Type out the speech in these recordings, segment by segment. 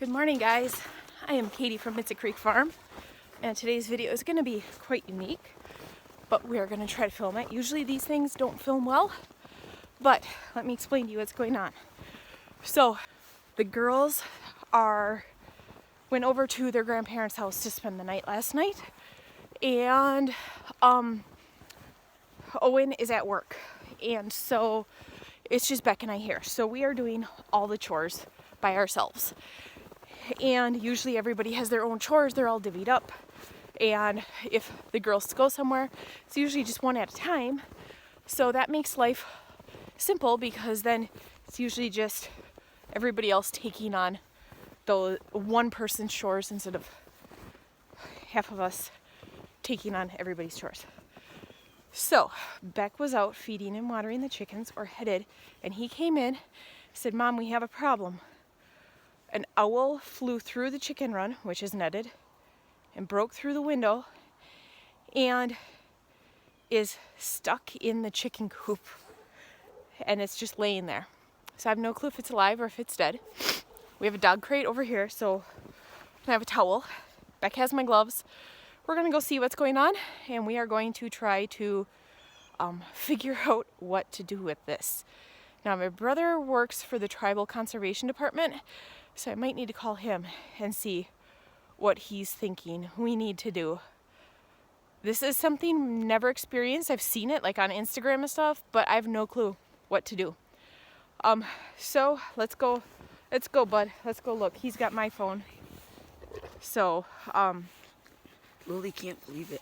Good morning, guys. I am Katie from Mitza Creek Farm, and today's video is going to be quite unique, but we're going to try to film it. Usually these things don't film well, but let me explain to you what's going on. So the girls went over to their grandparents' house to spend the night last night, and Owen is at work, and so it's just Beck and I here. So we are doing all the chores by ourselves. And usually everybody has their own chores, they're all divvied up. And if the girls go somewhere, it's usually just one at a time. So that makes life simple because then it's usually just everybody else taking on the one person's chores instead of half of us taking on everybody's chores. So Beck was out feeding and watering the chickens, or headed, and he came in, said, "Mom, we have a problem. An owl flew through the chicken run, which is netted, and broke through the window and is stuck in the chicken coop, and it's just laying there. So I have no clue if it's alive or if it's dead. We have a dog crate over here, so I have a towel. Beck has my gloves. We're gonna go see what's going on, and we are going to try to figure out what to do with this. Now, my brother works for the Tribal Conservation Department, so I might need to call him and see what he's thinking we need to do. This is something never experienced. I've seen it like on Instagram and stuff, but I have no clue what to do. So let's go, bud. Let's go look. He's got my phone. So, Lily can't believe it.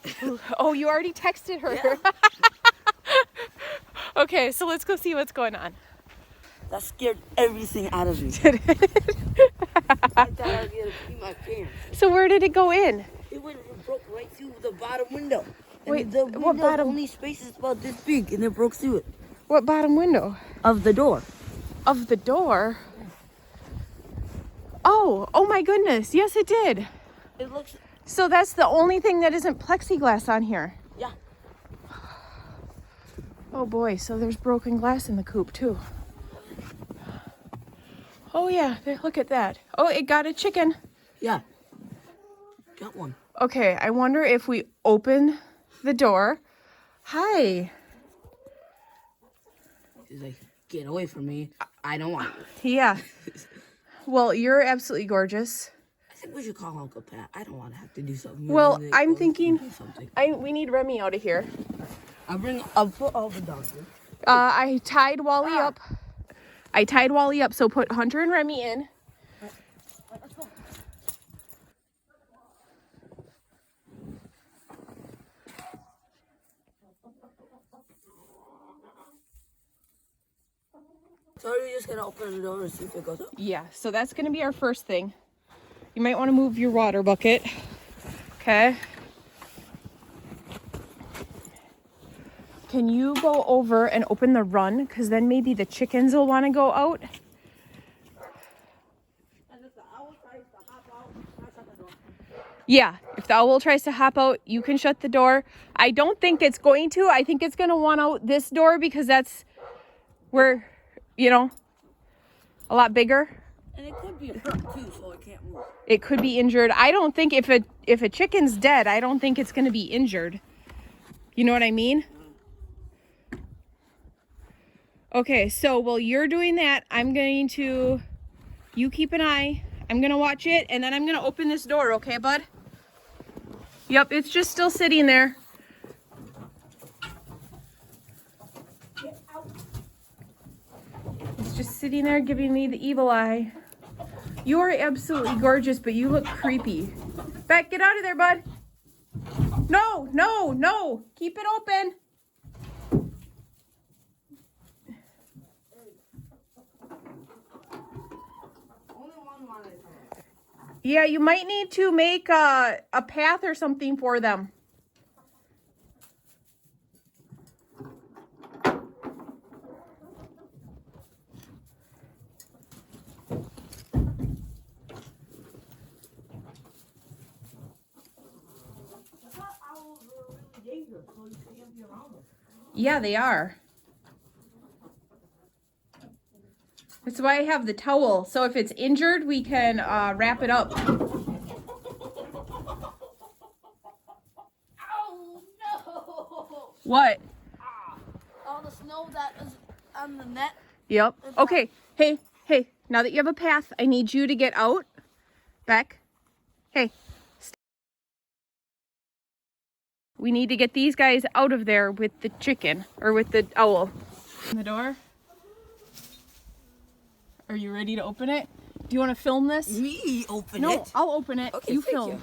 Oh, you already texted her. Yeah. Okay, so let's go see what's going on. That scared everything out of me. I thought I was gonna pee my pants. So where did it go in? It broke right through the bottom window. And Wait, the what window bottom? only space is about this big, and it broke through it. What bottom window? Of the door. Of the door? Oh my goodness. Yes, it did. It looks. So that's the only thing that isn't plexiglass on here. Yeah. Oh boy, so there's broken glass in the coop too. Oh yeah, there, look at that. Oh, it got a chicken. Yeah. Got one. Okay, I wonder if we open the door. Hi. He's like, get away from me. I don't want it. Yeah. Well, you're absolutely gorgeous. I think we should call Uncle Pat. I don't want to have to do something. Well, Maybe I'm they thinking do something. we need Remy out of here. I'll put all the dogs in. I tied Wally up. I tied Wally up, so put Hunter and Remy in. Let's go. So are you just gonna open the door and see if it goes up? Yeah, so that's gonna be our first thing. You might want to move your water bucket. Okay. Can you go over and open the run? Because then maybe the chickens will want to go out. And if the owl tries to hop out, I shut the door. Yeah, if the owl tries to hop out, you can shut the door. I don't think it's going to. I think it's going to want out this door because that's where, a lot bigger. And it could be hurt too, so it can't move. It could be injured. I don't think if a chicken's dead, I don't think it's going to be injured. You know what I mean? Okay, so while you're doing that, you keep an eye. I'm going to watch it, and then I'm going to open this door, okay, bud? Yep, it's just still sitting there. It's just sitting there giving me the evil eye. You're absolutely gorgeous, but you look creepy. Beck, get out of there, bud. No. Keep it open. Yeah, you might need to make a path or something for them. Yeah, they are. That's why I have the towel. So if it's injured, we can wrap it up. Oh no! What? All the snow that was on the net. Yep. Okay. Hey. Now that you have a path, I need you to get out. Beck. Hey. We need to get these guys out of there with the chicken or with the owl. The door. Are you ready to open it? Do you want to film this? Me open it? No, I'll open it. Okay, you thank film. you.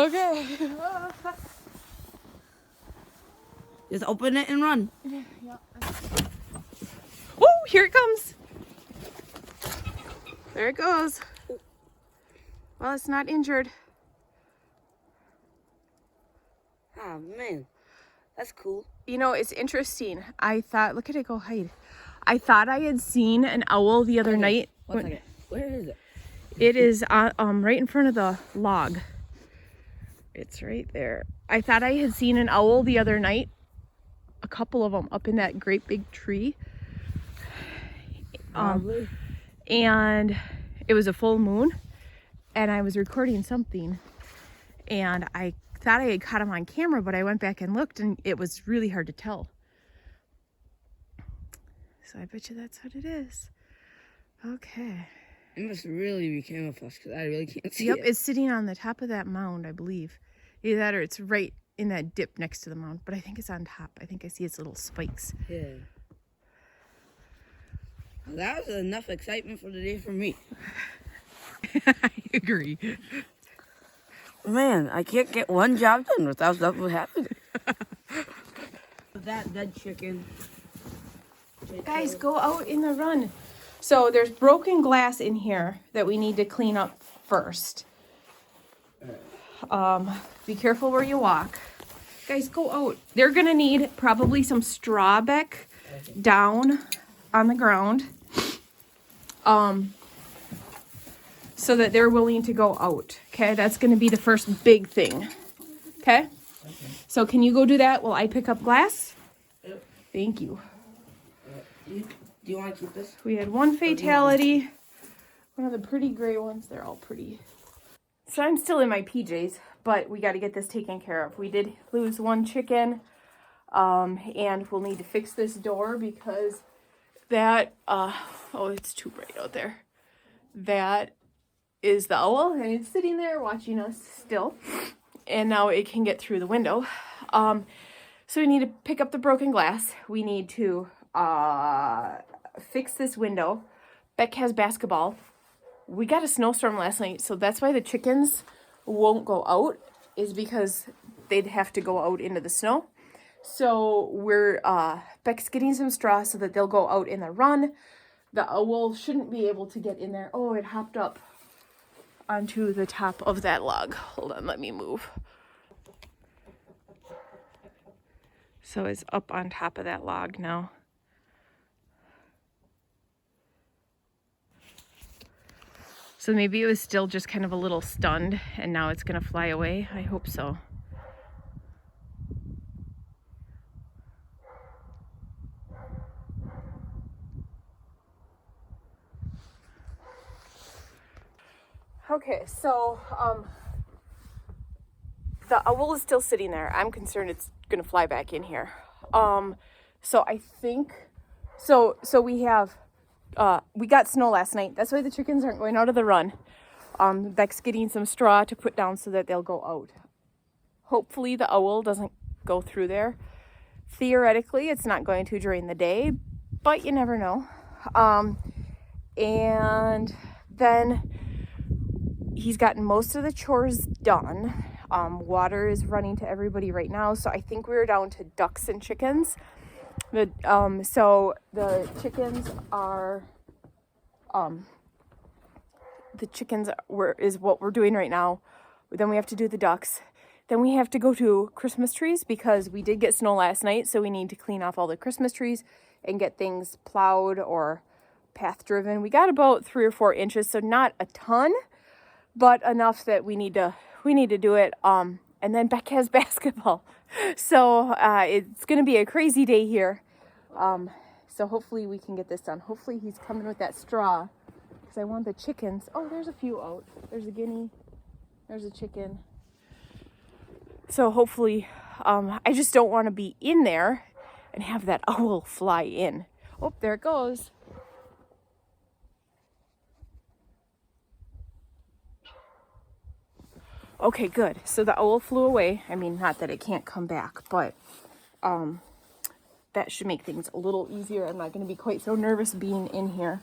Okay. Just open it and run. Oh, here it comes. There it goes. Well, it's not injured. Oh man, that's cool. You know, it's interesting. I thought, look at it go hide. I thought I had seen an owl the other night. One second. Where is it? It is right in front of the log. It's right there. I thought I had seen an owl the other night. A couple of them up in that great big tree. And it was a full moon. And I was recording something. And I thought I had caught them on camera, but I went back and looked and it was really hard to tell. So I bet you that's what it is. Okay. It must really be camouflaged because I really can't see Yep, it. it's sitting on the top of that mound, I believe. Either that or it's right in that dip next to the mound. But I think it's on top. I think I see its little spikes. Yeah. Well, that was enough excitement for the day for me. I agree. Man, I can't get one job done without something happening. That dead chicken. Guys, go out in the run. So there's broken glass in here that we need to clean up first. Be careful where you walk. Guys, go out. They're gonna need probably some straw back down on the ground. So that they're willing to go out. Okay, that's gonna be the first big thing. Okay? So can you go do that while I pick up glass? Yep. Thank you. Do you want to keep this? We had one fatality. One of the pretty gray ones. They're all pretty. So I'm still in my PJs, but we got to get this taken care of. We did lose one chicken, and we'll need to fix this door because that, oh, it's too bright out there. That is the owl, and it's sitting there watching us still, and now it can get through the window. So we need to pick up the broken glass. We need to fix this window. Beck has basketball. We got a snowstorm last night, so that's why the chickens won't go out, is because they'd have to go out into the snow. So we're Beck's getting some straw so that they'll go out in the run. The owl shouldn't be able to get in there. Oh, it hopped up onto the top of that log. Hold on, let me move. So it's up on top of that log now. So maybe it was still just kind of a little stunned and now it's gonna fly away. I hope so. Okay, so the owl is still sitting there. I'm concerned it's gonna fly back in here. So I think, so we have, we got snow last night. That's why the chickens aren't going out of the run. Beck's getting some straw to put down so that they'll go out. Hopefully the owl doesn't go through there. Theoretically, it's not going to during the day, but you never know. And then he's gotten most of the chores done. Water is running to everybody right now, so I think we're down to ducks and chickens. So the chickens are, is what we're doing right now. Then we have to do the ducks. Then we have to go to Christmas trees because we did get snow last night, so we need to clean off all the Christmas trees and get things plowed or path driven. We got about 3 or 4 inches, so not a ton, but enough that we need to do it. And then Beck has basketball. So it's going to be a crazy day here. So hopefully we can get this done. Hopefully he's coming with that straw because I want the chickens. Oh, there's a few out. There's a guinea. There's a chicken. So hopefully, I just don't want to be in there and have that owl fly in. Oh, there it goes. Okay, good. So the owl flew away. I mean, not that it can't come back, but that should make things a little easier. I'm not going to be quite so nervous being in here.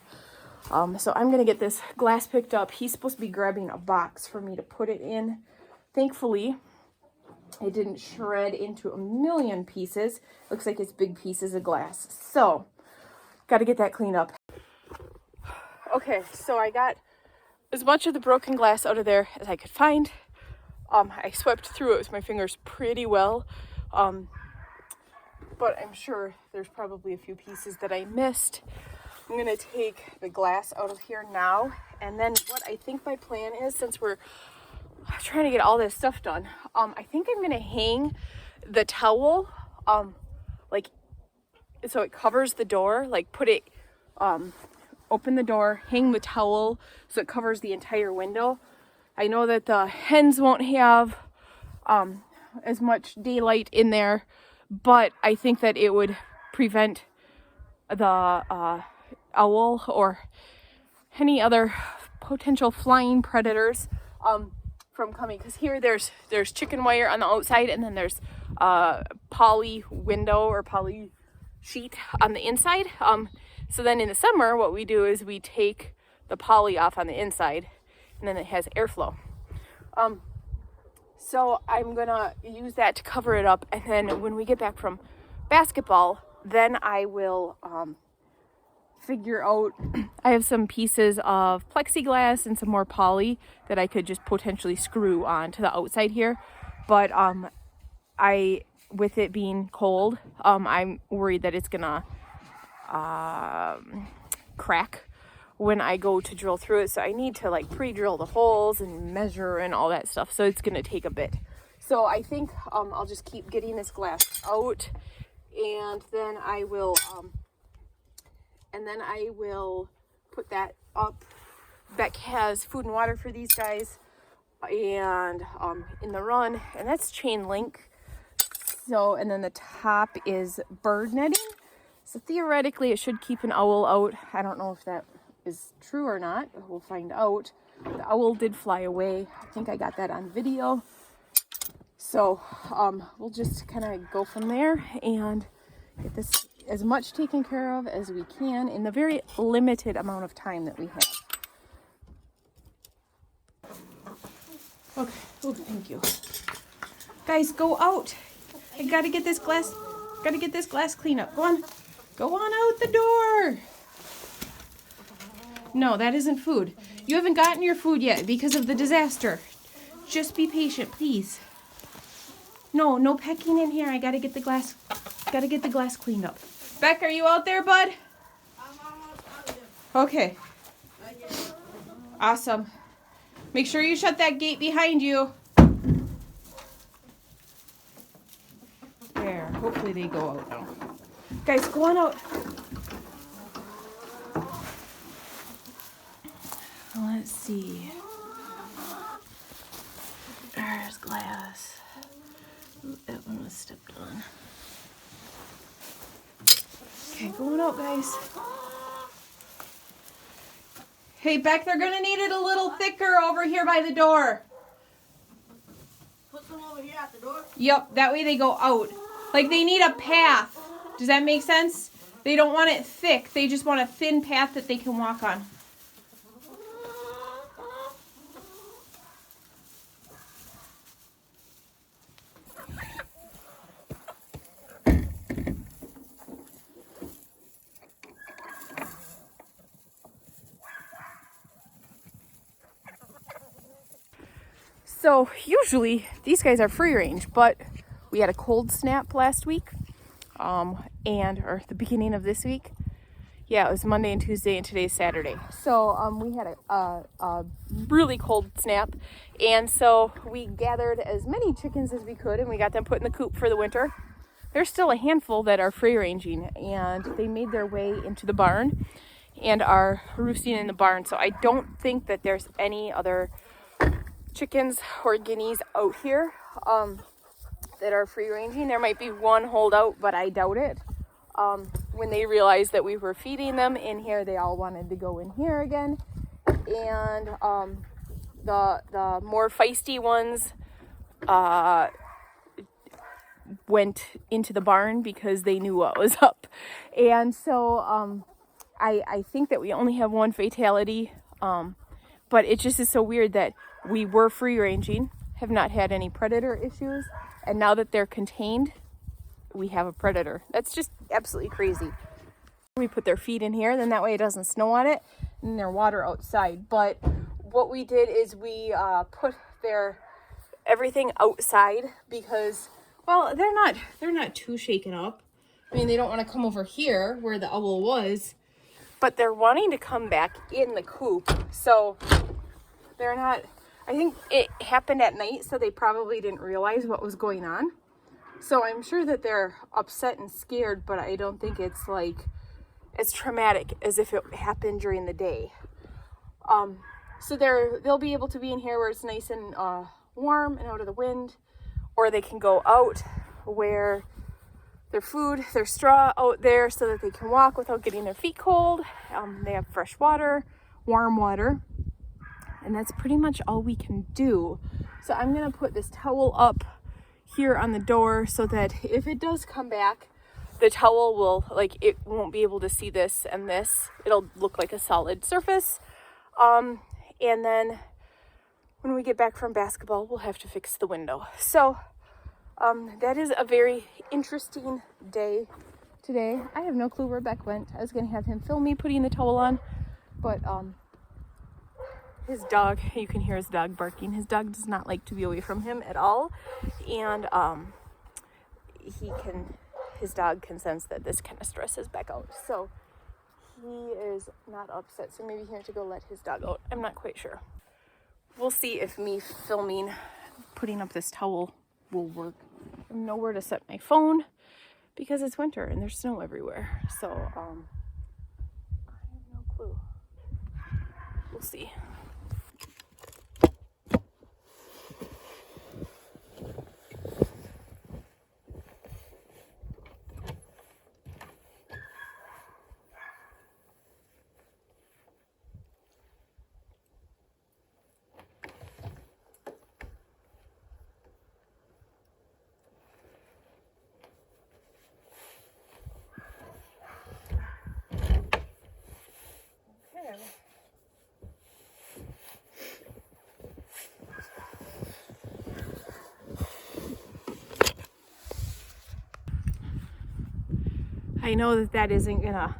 So I'm going to get this glass picked up. He's supposed to be grabbing a box for me to put it in. Thankfully, it didn't shred into a million pieces. Looks like it's big pieces of glass. So, got to get that cleaned up. Okay, so I got as much of the broken glass out of there as I could find. I swept through it with my fingers pretty well. But I'm sure there's probably a few pieces that I missed. I'm going to take the glass out of here now. And then what I think my plan is, since we're trying to get all this stuff done, I think I'm going to hang the towel, like, so it covers the door, like put it, open the door, hang the towel so it covers the entire window. I know that the hens won't have as much daylight in there, but I think that it would prevent the owl or any other potential flying predators from coming. Because here there's chicken wire on the outside, and then there's poly window or poly sheet on the inside. So then in the summer, what we do is we take the poly off on the inside, and then it has airflow. So I'm gonna use that to cover it up, and then when we get back from basketball, then I will figure out, I have some pieces of plexiglass and some more poly that I could just potentially screw on to the outside here. But with it being cold, I'm worried that it's gonna crack when I go to drill through it. So I need to like pre-drill the holes and measure and all that stuff. So it's gonna take a bit. So I think I'll just keep getting this glass out, and then I will put that up. Beck has food and water for these guys, and in the run, and that's chain link. So, and then the top is bird netting. So theoretically, it should keep an owl out. I don't know if that is true or not. We'll find out. The owl did fly away. I think I got that on video. So we'll just kind of go from there and get this as much taken care of as we can in the very limited amount of time that we have. Okay. Oh, thank you. Guys, go out. I gotta get this glass clean up. Go on out the door. No, that isn't food. You haven't gotten your food yet because of the disaster. Just be patient, please. No pecking in here. I gotta get the glass cleaned up. Beck, are you out there, bud? Okay. Awesome. Make sure you shut that gate behind you. There. Hopefully they go out now. Guys, go on out. Let's see. There's glass. Ooh, that one was stepped on. Okay, going out, guys. Hey, Beck, they're gonna need it a little thicker over here by the door. Put them over here at the door? Yep, that way they go out. Like, they need a path. Does that make sense? They don't want it thick. They just want a thin path that they can walk on. So usually these guys are free range, but we had a cold snap last week, or the beginning of this week. Yeah, it was Monday and Tuesday, and today's Saturday. So we had a really cold snap, and so we gathered as many chickens as we could, and we got them put in the coop for the winter. there's still a handful that are free ranging, and they made their way into the barn and are roosting in the barn. So I don't think that there's any other chickens or guineas out here that are free ranging. There might be one holdout, but I doubt it. When they realized that we were feeding them in here, they all wanted to go in here again. And the more feisty ones went into the barn because they knew what was up. And so I think that we only have one fatality, but it just is so weird that we were free ranging, have not had any predator issues, and now that they're contained, we have a predator. That's just absolutely crazy. We put their feed in here, then that way it doesn't snow on it, and their water outside. But what we did is we put their everything outside because, well, they're not too shaken up. I mean, they don't want to come over here where the owl was, but they're wanting to come back in the coop. So they're not, I think it happened at night, so they probably didn't realize what was going on. So I'm sure that they're upset and scared, but I don't think it's like as traumatic as if it happened during the day. So they'll be able to be in here where it's nice and warm and out of the wind, or they can go out where their food, their straw out there so that they can walk without getting their feet cold. They have fresh water, warm water, and that's pretty much all we can do. So I'm gonna put this towel up here on the door so that if it does come back, the towel will, like, it won't be able to see this and this. It'll look like a solid surface. And then when we get back from basketball, we'll have to fix the window. So that is a very interesting day today. I have no clue where Beck went. I was gonna have him film me putting the towel on, but his dog, you can hear his dog barking. His dog does not like to be away from him at all. And his dog can sense that this kind of stresses Beck out. So he is not upset. So maybe he had to go let his dog out. I'm not quite sure. We'll see if me filming, putting up this towel will work. I have nowhere to set my phone because it's winter and there's snow everywhere. So I have no clue. We'll see. I know that isn't gonna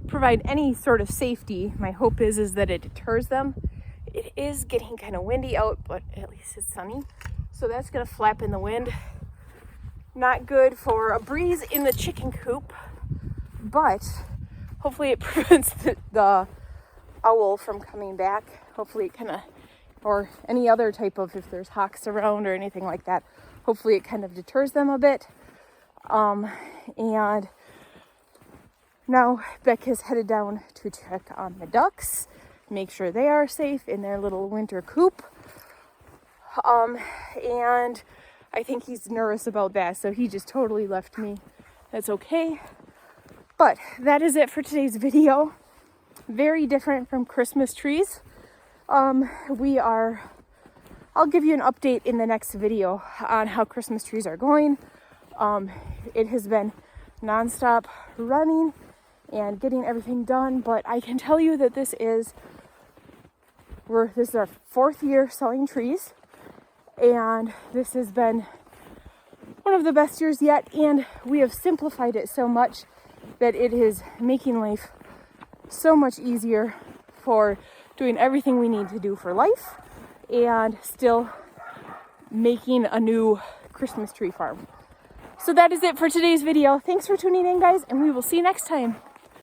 provide any sort of safety. My hope is that it deters them. It is getting kind of windy out, but at least it's sunny. So that's gonna flap in the wind. Not good for a breeze in the chicken coop, but hopefully it prevents the owl from coming back. Hopefully it kind of, or any other type of, if there's hawks around or anything like that, hopefully it kind of deters them a bit. And now Beck is headed down to check on the ducks, make sure they are safe in their little winter coop. And I think he's nervous about that, so he just totally left me. That's okay. But that is it for today's video. Very different from Christmas trees. I'll give you an update in the next video on how Christmas trees are going. It has been nonstop running and getting everything done, but I can tell you that this is our 4th year selling trees, and this has been one of the best years yet, and we have simplified it so much that it is making life so much easier for doing everything we need to do for life and still making a new Christmas tree farm. So that is it for today's video. Thanks for tuning in, guys, and we will see you next time.